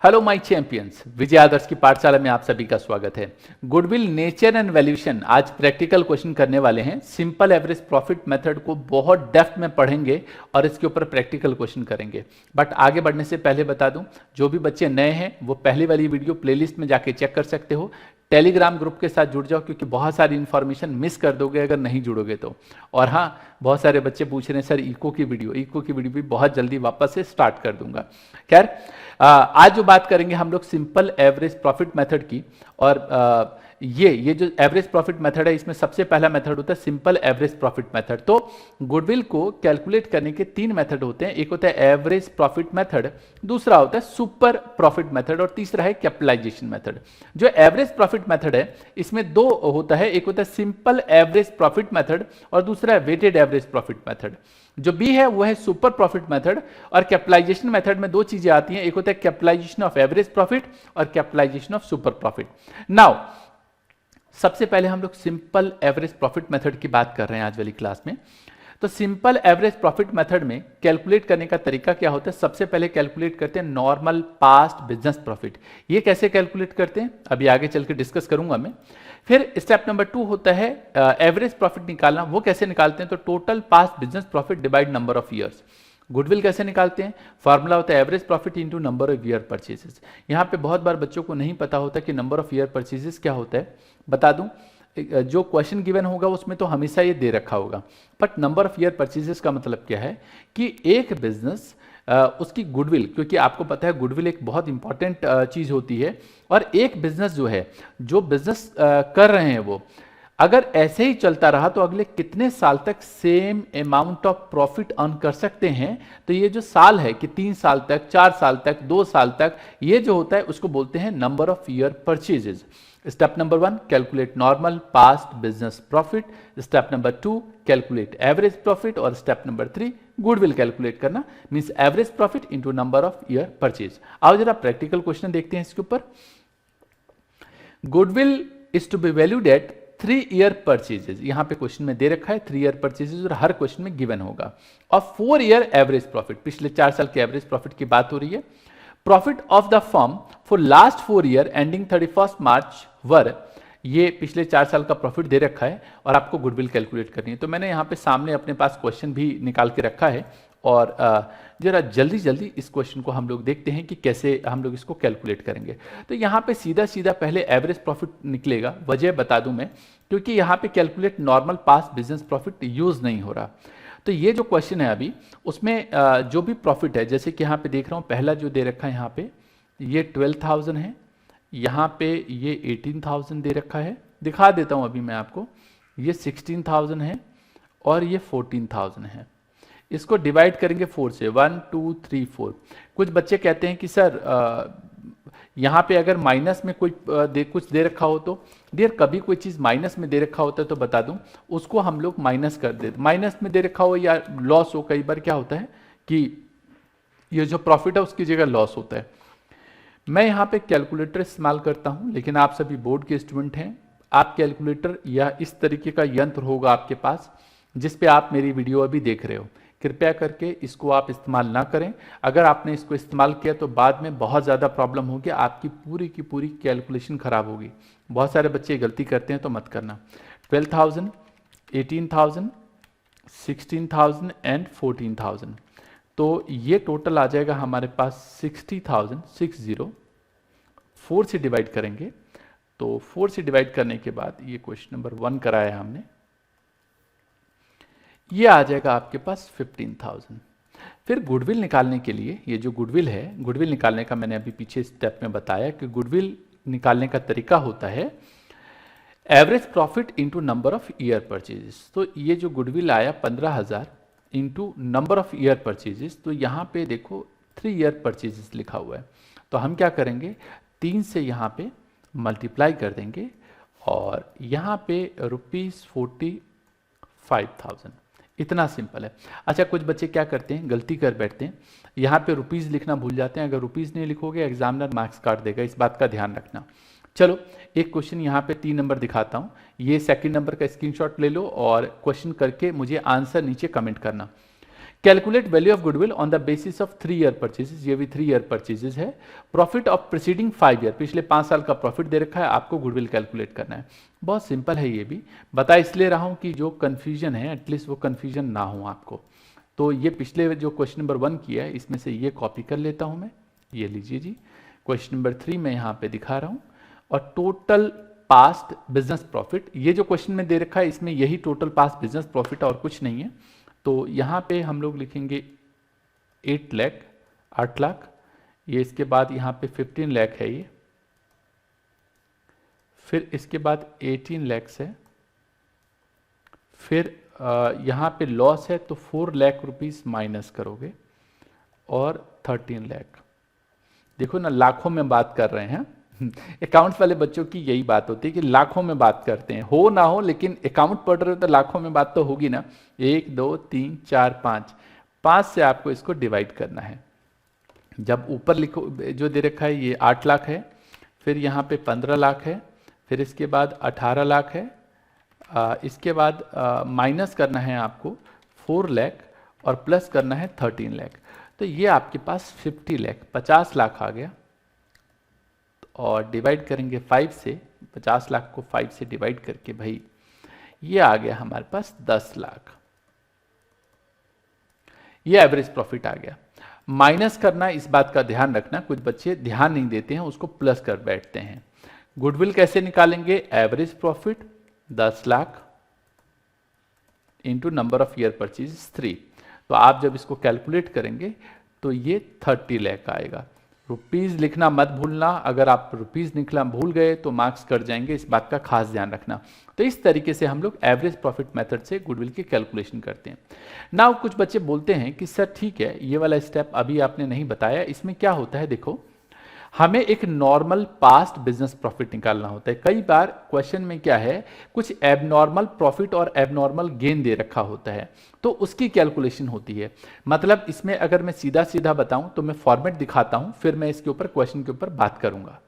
Hello my champions, विजय आदर्श की पाठशाला में आप सभी का स्वागत है। गुडविल नेचर एंड वैल्यूएशन आज प्रैक्टिकल क्वेश्चन करने वाले हैं। सिंपल एवरेज प्रॉफिट मेथड को बहुत डेप्थ में पढ़ेंगे और इसके ऊपर प्रैक्टिकल क्वेश्चन करेंगे। बट आगे बढ़ने से पहले बता दूं, जो भी बच्चे नए हैं वो पहली वाली वीडियो प्लेलिस्ट में जाके चेक कर सकते हो। टेलीग्राम ग्रुप के साथ जुड़ जाओ क्योंकि बहुत सारी इंफॉर्मेशन मिस कर दोगे अगर नहीं जुड़ोगे तो। और हाँ, बहुत सारे बच्चे पूछ रहे हैं सर इको की वीडियो भी बहुत जल्दी वापस से स्टार्ट कर दूंगा। खैर, आज जो बात करेंगे हम लोग सिंपल एवरेज प्रॉफिट मेथड की। और ये जो एवरेज प्रॉफिट मेथड है इसमें सबसे पहला मेथड होता है सिंपल एवरेज प्रॉफिट मेथड। तो गुडविल को कैलकुलेट करने के तीन मेथड होते हैं। एक होता है एवरेज प्रॉफिट मेथड, दूसरा होता है सुपर प्रॉफिट मेथड और तीसरा है कैपिटलाइजेशन मेथड। जो एवरेज प्रॉफिट मेथड है इसमें दो होता है, एक होता है सिंपल एवरेज प्रॉफिट मेथड और दूसरा है वेटेड एवरेज प्रॉफिट मेथड। जो बी है वो है सुपर प्रॉफिट मेथड। और कैपिटलाइजेशन मेथड में दो चीजें आती हैं, एक होता है कैपिटलाइजेशन ऑफ एवरेज प्रॉफिट और capitalisation of super profit. Now सबसे पहले हम लोग सिंपल एवरेज प्रॉफिट मेथड की बात कर रहे हैं आज वाली क्लास में। तो सिंपल एवरेज प्रॉफिट मेथड में कैलकुलेट करने का तरीका क्या होता है? सबसे पहले कैलकुलेट करते हैं नॉर्मल पास्ट बिजनेस प्रॉफिट। ये कैसे कैलकुलेट करते हैं अभी आगे चल के डिस्कस करूंगा मैं। फिर स्टेप नंबर 2 होता है एवरेज प्रॉफिट निकालना। वो कैसे निकालते हैं? तो total past business profit divide number of years. Goodwill कैसे निकालते हैं? फॉर्मूला होता है average profit into number of year purchases. यहाँ पे बहुत बार बच्चों को नहीं पता होता कि नंबर ऑफ ईयर परचेजेस क्या होता है। बता दूं, जो क्वेश्चन गिवन होगा उसमें तो हमेशा ये दे रखा होगा, but number of year purchases का मतलब क्या है कि एक बिजनेस उसकी गुडविल, क्योंकि आपको पता है गुडविल एक बहुत इंपॉर्टेंट चीज होती है। और एक बिजनेस जो है, जो बिजनेस कर रहे हैं वो अगर ऐसे ही चलता रहा तो अगले कितने साल तक same amount of profit earn कर सकते हैं। तो ये जो साल है कि 3 साल तक, 4 साल तक, 2 साल तक, ये जो होता है उसको बोलते हैं number of year purchases. Step number 1 calculate normal past business profit. Step number 2 calculate average profit. और स्टेप नंबर 3 गुडविल कैलकुलेट करना, means average profit into number of year purchase. आओ जरा प्रैक्टिकल क्वेश्चन देखते हैं इसके ऊपर। Goodwill is to be valued at 3 year purchases. यहां पे क्वेश्चन में दे रखा है 3 ईयर परचेजेस और हर क्वेश्चन में गिवन होगा। और 4 ईयर एवरेज प्रॉफिट, पिछले 4 साल के एवरेज प्रॉफिट की बात हो रही है। Profit of the firm for last 4 year ending 31 मार्च वर, ये पिछले 4 साल का प्रॉफिट दे रखा है और आपको गुडविल कैलकुलेट करनी है। तो मैंने यहाँ पे सामने अपने पास क्वेश्चन भी निकाल के रखा है और जरा जल्दी जल्दी इस क्वेश्चन को हम लोग देखते हैं कि कैसे हम लोग इसको कैलकुलेट करेंगे। तो यहाँ पे सीधा सीधा पहले एवरेज प्रॉफिट निकलेगा। वजह बता दूं मैं, क्योंकि यहाँ पे calculate normal past business profit use नहीं हो रहा। तो ये जो क्वेश्चन है अभी उसमें जो भी प्रॉफिट है, जैसे कि यहाँ पे देख रहा हूँ पहला जो दे रखा है यहाँ पे ये 12,000 है, यहाँ पे ये 18,000 दे रखा है। दिखा देता हूँ अभी मैं आपको, ये 16,000 है और ये 14,000 है। इसको डिवाइड करेंगे 4 से, 1 2 3 4। कुछ बच्चे कहते हैं कि सर यहाँ पे अगर माइनस में कुछ दे रखा हो तो डियर, कभी कोई चीज़ माइनस में दे रखा होता है तो बता दूं उसको हम लोग माइनस कर देते। माइनस में दे रखा हो या लॉस हो, कई बार क्या होता है कि ये जो प्रॉफिट है उसकी जगह लॉस होता है। मैं यहाँ पे कैलकुलेटर इस्तेमाल करता हूँ, लेकिन आप सभी बोर्ड के स्टूडेंट हैं। आप कैलकुलेटर या इस तरीके का यंत्र होगा आपके पास जिस पे आप मेरी वीडियो अभी देख रहे हो। कृपया करके इसको आप इस्तेमाल ना करें। अगर आपने इसको इस्तेमाल किया तो बाद में बहुत ज़्यादा प्रॉब्लम होगी, आपकी पूरी की पूरी कैलकुलेशन खराब होगी। बहुत सारे बच्चे गलती करते हैं तो मत करना। 12,000, 18,000, 16,000 एंड 14,000, तो ये टोटल आ जाएगा हमारे पास 60,000, 60। 4 से डिवाइड करेंगे तो 4 से डिवाइड करने के बाद ये क्वेश्चन नंबर 1 कराया हमने, ये आ जाएगा आपके पास 15,000। फिर गुडविल निकालने के लिए, ये जो गुडविल है, गुडविल निकालने का मैंने अभी पीछे स्टेप में बताया कि गुडविल निकालने का तरीका होता है average profit into number of year purchases. तो ये जो गुडविल आया 15,000 into number of year purchases, तो यहाँ पे देखो 3 ईयर परचेजेस लिखा हुआ है। तो हम क्या करेंगे, 3 से यहाँ पे मल्टीप्लाई कर देंगे और यहाँ पे ₹45,000। इतना सिंपल है। अच्छा, कुछ बच्चे क्या करते हैं, गलती कर बैठते हैं, यहाँ पे रुपीज़ लिखना भूल जाते हैं। अगर रुपीज़ नहीं लिखोगे एग्जामिनर मार्क्स काट देगा, इस बात का ध्यान रखना। चलो एक क्वेश्चन यहाँ पे 3 नंबर दिखाता हूँ, ये सेकंड नंबर का स्क्रीनशॉट ले लो और क्वेश्चन करके मुझे आंसर नीचे कमेंट करना। Calculate value of goodwill on the basis of 3 year purchases, ये भी 3 ईयर परचेजेस है। प्रॉफिट ऑफ प्रीसीडिंग 5 ईयर, पिछले 5 साल का प्रॉफिट दे रखा है, आपको गुडविल कैलकुलेट करना है। बहुत सिंपल है, ये भी बता इसलिए रहा हूं कि जो कंफ्यूजन है एटलीस्ट वो कंफ्यूजन ना हो आपको। तो ये पिछले जो क्वेश्चन नंबर 1 किया है इसमें से ये कॉपी कर लेता हूं मैं, ये लीजिए जी। क्वेश्चन नंबर 3 मैं यहाँ पे दिखा रहा हूँ, और टोटल पास्ट बिजनेस प्रॉफिट, ये जो क्वेश्चन में दे रखा है इसमें यही टोटल पास्ट बिजनेस प्रॉफिट और कुछ नहीं है। तो यहाँ पे हम लोग लिखेंगे 8 लाख, 8 लाख, ये इसके बाद यहाँ पे 15 लाख है ये, फिर इसके बाद 18 लाख है, फिर यहाँ पे लॉस है तो 4 लाख रुपीस माइनस करोगे और 13 लाख। देखो ना, लाखों में बात कर रहे हैं। अकाउंट्स वाले बच्चों की यही बात होती है कि लाखों में बात करते हैं, हो ना हो लेकिन अकाउंट पढ़ रहे हो तो लाखों में बात तो होगी ना। 1 2 3 4 5, 5 से आपको इसको डिवाइड करना है। जब ऊपर लिखो जो दे रखा है ये 8 लाख है, फिर यहाँ पे 15 लाख है, फिर इसके बाद 18 लाख है, इसके बाद माइनस करना है आपको 4 लाख और प्लस करना है 13 लाख। तो ये आपके पास 50 लाख, 50 लाख आ गया। और डिवाइड करेंगे 5 से, 50 लाख को 5 से डिवाइड करके भाई ये आ गया हमारे पास 10 लाख। ये एवरेज प्रॉफिट आ गया। माइनस करना, इस बात का ध्यान रखना, कुछ बच्चे ध्यान नहीं देते हैं, उसको प्लस कर बैठते हैं। गुडविल कैसे निकालेंगे? Average profit 10 lakh into number of year purchase 3। तो आप जब इसको कैलकुलेट करेंगे तो ये 30 लाख आएगा। रुपीज लिखना मत भूलना, अगर आप रुपीज लिखना भूल गए तो मार्क्स कट जाएंगे, इस बात का खास ध्यान रखना। तो इस तरीके से हम लोग एवरेज प्रॉफिट मेथड से गुडविल की कैलकुलेशन करते हैं। नाउ कुछ बच्चे बोलते हैं कि सर ठीक है, ये वाला स्टेप अभी आपने नहीं बताया, इसमें क्या होता है? देखो, हमें एक नॉर्मल पास्ट बिजनेस प्रॉफिट निकालना होता है। कई बार क्वेश्चन में क्या है, कुछ एबनॉर्मल प्रॉफिट और एबनॉर्मल गेन दे रखा होता है, तो उसकी कैलकुलेशन होती है। मतलब इसमें अगर मैं सीधा सीधा बताऊं तो मैं फॉर्मेट दिखाता हूं, फिर मैं इसके ऊपर क्वेश्चन के ऊपर बात करूंगा।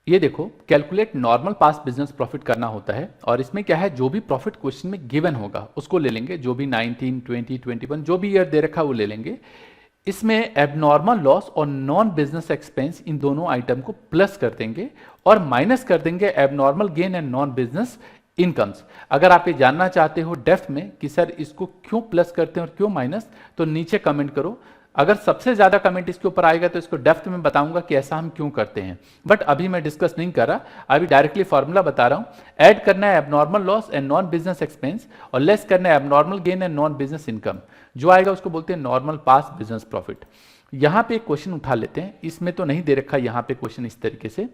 ये देखो, calculate normal past business profit करना होता है, और इसमें क्या है, जो भी प्रॉफिट क्वेश्चन में गिवन होगा उसको ले लेंगे, जो भी 19, 20, 21 जो भी ईयर दे रखा वो ले लेंगे। इसमें एबनॉर्मल लॉस और नॉन बिजनेस एक्सपेंस, इन दोनों आइटम को प्लस कर देंगे और माइनस कर देंगे abnormal gain and non business incomes. अगर आप ये जानना चाहते हो डेप्थ में कि सर इसको क्यों प्लस करते हैं और क्यों माइनस, तो नीचे कमेंट करो। अगर सबसे ज्यादा कमेंट इसके ऊपर आएगा तो इसको डेप्थ में बताऊंगा कि ऐसा हम क्यों करते हैं, बट अभी मैं डिस्कस नहीं कर रहा, अभी डायरेक्टली फॉर्मूला बता रहा हूं। ऐड करना है abnormal loss and non business expense और लेस करना है abnormal gain and non business income. जो आएगा उसको बोलते हैं नॉर्मल पास्ट बिजनेस प्रॉफिट। यहां पे एक क्वेश्चन उठा लेते हैं, इसमें तो नहीं दे रखा यहां पे क्वेश्चन इस तरीके से,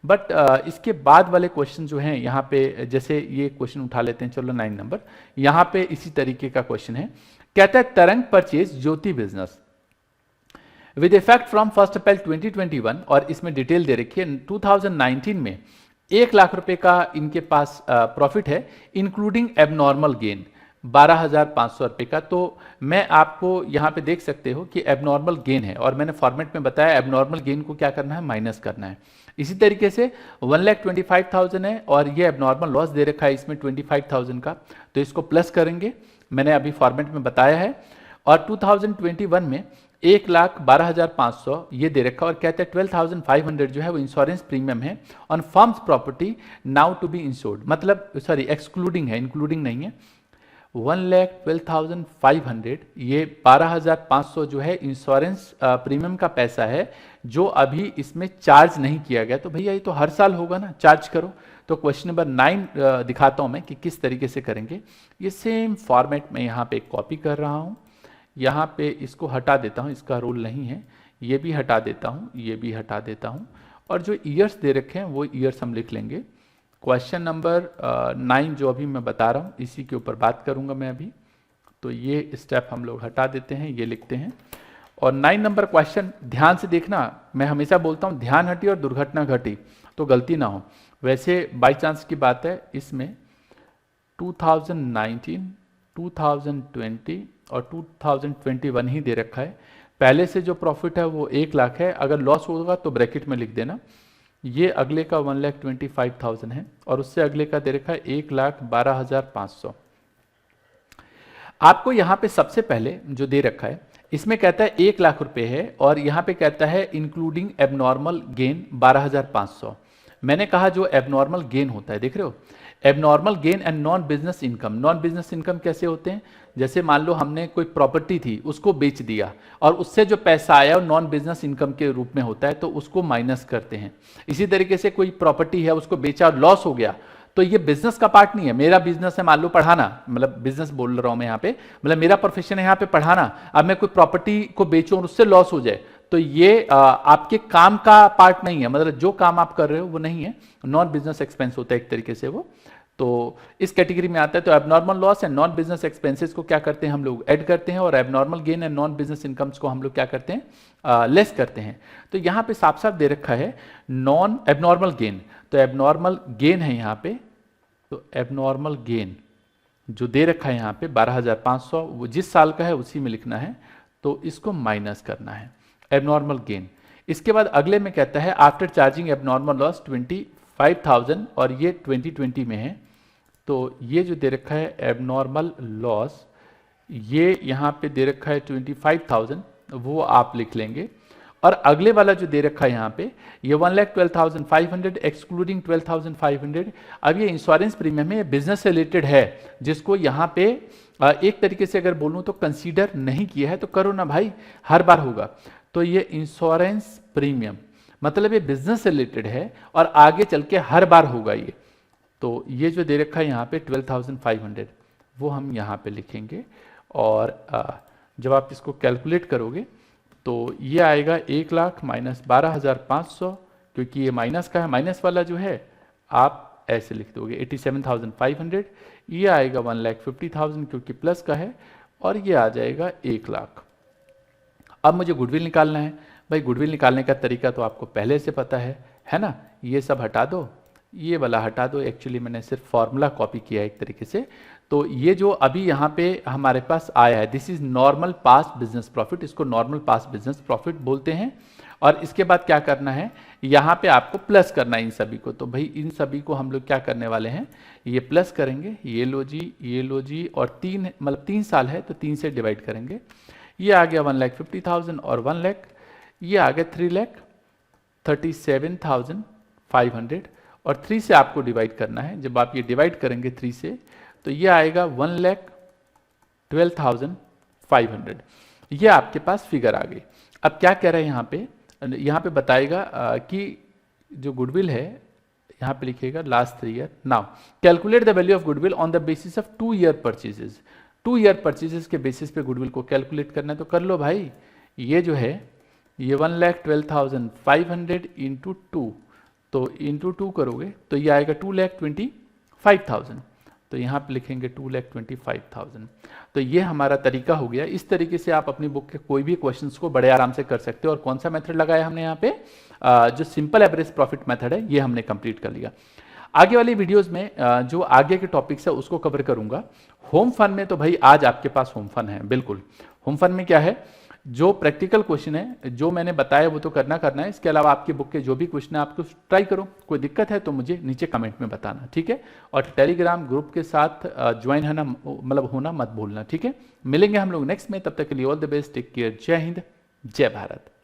बट इसके बाद वाले क्वेश्चन जो हैं यहां पे, जैसे ये क्वेश्चन उठा लेते हैं, चलो 9 नंबर, यहां पे इसी तरीके का क्वेश्चन है। कहता है तरंग purchase Jyoti business with effect from 1 अप्रैल 2021, और इसमें डिटेल दे रखी है। 2019 में 1 लाख रुपए का इनके पास प्रॉफिट है, इंक्लूडिंग एबनॉर्मल गेन 12,500 रुपए का। तो मैं आपको यहाँ पे देख सकते हो कि एबनॉर्मल गेन है, और मैंने फॉर्मेट में बताया एबनॉर्मल गेन को क्या करना है, माइनस करना है। इसी तरीके से 1,25,000 है और ये एबनॉर्मल लॉस दे रखा है इसमें 25,000 का, तो इसको प्लस करेंगे, मैंने अभी फॉर्मेट में बताया है। और 2021 में 1,12,500 ये दे रखा, और कहते हैं 12,500 जो है वो इंश्योरेंस प्रीमियम है on firm's property now to be insured, मतलब सॉरी एक्सक्लूडिंग है, इंक्लूडिंग नहीं है। 1,12,500 ये 12,500 जो है इंश्योरेंस प्रीमियम का पैसा है, जो अभी इसमें चार्ज नहीं किया गया। तो भैया ये तो हर साल होगा ना, चार्ज करो। तो क्वेश्चन नंबर 9 दिखाता हूं मैं कि किस तरीके से करेंगे। ये सेम फॉर्मेट में यहाँ पे कॉपी कर रहा हूँ, यहाँ पे इसको हटा देता हूँ, इसका रोल नहीं है, ये भी हटा देता हूँ, ये भी हटा देता हूँ, और जो ईयर्स दे रखे हैं वो ईयर्स हम लिख लेंगे। क्वेश्चन नंबर 9 जो अभी मैं बता रहा हूँ इसी के ऊपर बात करूंगा मैं अभी, तो ये स्टेप हम लोग हटा देते हैं, ये लिखते हैं। और 9 नंबर क्वेश्चन ध्यान से देखना, मैं हमेशा बोलता हूँ ध्यान हटी और दुर्घटना घटी तो गलती ना हो। वैसे बाई चांस की बात है, इसमें 2019, 2020 और 2021 ही दे रखा है। पहले से जो प्रॉफिट है वो 1 लाख है, अगर लॉस होगा तो ब्रैकेट में लिख देना। ये अगले का 1,25,000 है, और उससे अगले का दे रखा है 1,12,500। आपको यहाँ पे सबसे पहले जो दे रखा है इसमें कहता है 1 लाख रुपए है और यहाँ पे कहता है इंक्लूडिंग एबनॉर्मल गेन 12,500। मैंने कहा जो एबनॉर्मल गेन होता है, देख रहे हो, abnormal gain and non business income. Non business income कैसे होते हैं? जैसे मान लो हमने कोई प्रॉपर्टी थी उसको बेच दिया और उससे जो पैसा आया वो नॉन बिजनेस इनकम के रूप में होता है, तो उसको माइनस करते हैं। इसी तरीके से कोई प्रॉपर्टी है उसको बेचा और लॉस हो गया, तो ये बिजनेस का पार्ट नहीं है। मेरा बिजनेस है मान लो पढ़ाना, मतलब बिजनेस बोल रहा हूं मैं यहाँ पे, मतलब मेरा प्रोफेशन है यहाँ पे पढ़ाना। अब मैं कोई प्रॉपर्टी को बेचूं और उससे लॉस हो जाए, तो ये आपके काम का पार्ट नहीं है, मतलब जो काम आप कर रहे हो वो नहीं है, नॉन बिजनेस एक्सपेंस होता है एक तरीके से वो, तो इस कैटेगरी में आता है। तो abnormal loss and non business expenses को क्या करते हैं हम लोग ऐड करते हैं, और abnormal gain and non business incomes को हम लोग क्या करते हैं लेस करते हैं। तो यहाँ पे साफ साफ दे रखा है नॉन एबनॉर्मल गेन, तो एबनॉर्मल गेन है यहाँ पे, तो एबनॉर्मल गेन जो दे रखा है यहाँ पे 12,500, वो जिस साल का है उसी में लिखना है, तो इसको माइनस करना है एबनॉर्मल गेन। इसके बाद अगले में कहता है आफ्टर चार्जिंग एबनॉर्मल लॉस 25,000, और ये 2020 में है, तो ये जो दे रखा है एबनॉर्मल लॉस, ये यहाँ पे दे रखा है 25,000, वो आप लिख लेंगे। और अगले वाला जो दे रखा है यहाँ पे ये 1,12,500 एक्सक्लूडिंग 12,500। अब ये इंश्योरेंस प्रीमियम है, ये बिजनेस से रिलेटेड है, जिसको यहाँ पे एक तरीके से अगर बोलूँ तो कंसीडर नहीं किया है, तो करो ना भाई, हर बार होगा। तो ये इंश्योरेंस प्रीमियम मतलब ये बिजनेस से रिलेटेड है और आगे चल के हर बार होगा ये। तो ये जो दे रखा है यहाँ पे 12,500, वो हम यहाँ पे लिखेंगे, और जब आप इसको कैलकुलेट करोगे तो ये आएगा 1 लाख माइनस 12,500, क्योंकि ये माइनस का है, माइनस वाला जो है आप ऐसे लिख दोगे 87,500, ये आएगा 1,50,000 क्योंकि प्लस का है, और ये आ जाएगा 1 लाख। अब मुझे गुडविल निकालना है। भाई गुडविल निकालने का तरीका तो आपको पहले से पता है ना, ये सब हटा दो, ये वाला हटा दो, एक्चुअली मैंने सिर्फ फॉर्मूला कॉपी किया है एक तरीके से। तो ये जो अभी यहाँ पे हमारे पास आया है, this is normal past business profit, इसको नॉर्मल पास्ट बिजनेस प्रॉफिट बोलते हैं। और इसके बाद क्या करना है, यहाँ पे आपको प्लस करना है इन सभी को। तो भाई इन सभी को हम लोग क्या करने वाले हैं, ये प्लस करेंगे, ये लो जी, ये लो जी, और 3 मतलब 3 साल है तो 3 से डिवाइड करेंगे। ये आ गया 1,50,000 और 1 लाख, ये आ गया 3,37,500, और 3 से आपको डिवाइड करना है। जब आप ये डिवाइड करेंगे 3 से, तो ये आएगा 1,12,500। ये आपके पास फिगर आ गई। अब क्या कह रहे हैं यहाँ पे बताएगा कि जो गुडविल है, यहाँ पे लिखिएगा last 3 year. Now calculate the value of goodwill on the basis of 2 year purchases. 2 year purchases के बेसिस पे गुडविल को कैलकुलेट करना है, तो कर लो भाई। ये जो है ये 1,12,500 इंटू 2, तो इंटू 2 करोगे तो ये आएगा 2,25,000, तो यहाँ पे लिखेंगे 2,25,000। तो ये हमारा तरीका हो गया। इस तरीके से आप अपनी बुक के कोई भी क्वेश्चंस को बड़े आराम से कर सकते हो। और कौन सा मेथड लगाया हमने यहाँ पे, जो सिंपल एवरेज प्रॉफिट मेथड है, ये हमने कंप्लीट कर लिया। आगे वाली वीडियोस में जो आगे के टॉपिक्स है उसको कवर करूंगा। होम फन में तो भाई आज आपके पास होम फन है, बिल्कुल। होम फन में क्या है, जो प्रैक्टिकल क्वेश्चन है जो मैंने बताया वो तो करना है। इसके अलावा आपकी बुक के जो भी क्वेश्चन है आपको ट्राई करो, कोई दिक्कत है तो मुझे नीचे कमेंट में बताना, ठीक है। और टेलीग्राम ग्रुप के साथ ज्वाइन होना मतलब होना मत भूलना, ठीक है। मिलेंगे हम लोग नेक्स्ट में, तब तक के लिए all the best, take care, जय हिंद, जय भारत।